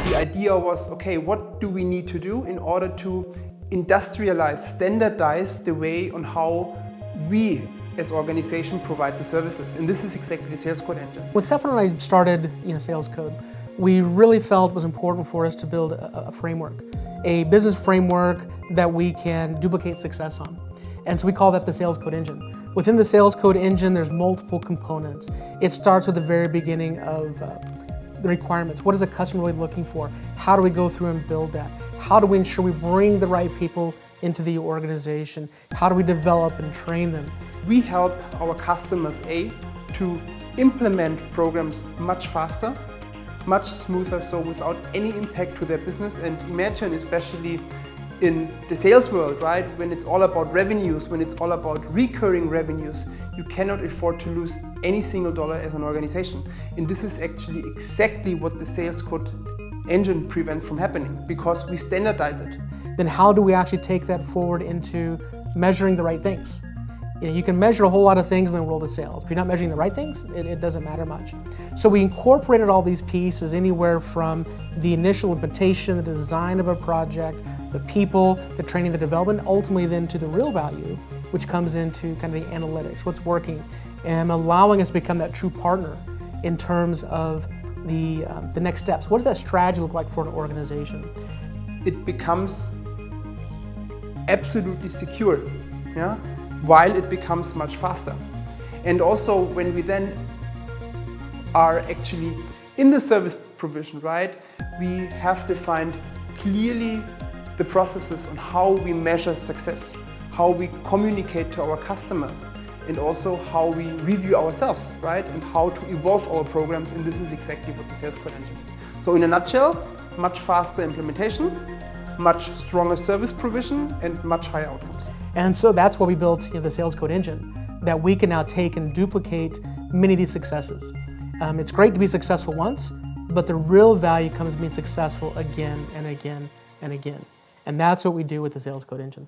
The idea was, okay, what do we need to do in order to industrialize, standardize the way on how we as organization provide the services? And this is exactly the Sales Code engine. When Stefan and I started Sales Code, we really felt it was important for us to build a framework, a business framework that we can duplicate success on. And so we call that the Sales Code engine. Within the Sales Code engine, there's multiple components. It starts at the very beginning of the requirements. What is a customer really looking for? How do we go through and build that? How do we ensure we bring the right people into the organization? How do we develop and train them? We help our customers, to implement programs much faster, much smoother, so without any impact to their business. And imagine, especially in the sales world, right? When it's all about revenues, when it's all about recurring revenues, you cannot afford to lose any single dollar as an organization. And this is actually exactly what the Sales Code engine prevents from happening, because we standardize it. Then how do we actually take that forward into measuring the right things? You can measure a whole lot of things in the world of sales. If you're not measuring the right things, it doesn't matter much. So we incorporated all these pieces, anywhere from the initial implementation, the design of a project, the people, the training, the development, ultimately then to the real value, which comes into kind of the analytics, what's working, and allowing us to become that true partner in terms of the next steps. What does that strategy look like for an organization? It becomes absolutely secure, yeah? While it becomes much faster. And also when we then are actually in the service provision, right, we have defined clearly the processes on how we measure success, how we communicate to our customers, and also how we review ourselves, right, and how to evolve our programs. And this is exactly what the Sales Code engine is. So in a nutshell, much faster implementation, much stronger service provision, and much higher outcomes. And so that's why we built the Sales Code engine, that we can now take and duplicate many of these successes. It's great to be successful once, but the real value comes being successful again and again and again. And that's what we do with the Sales Code engine.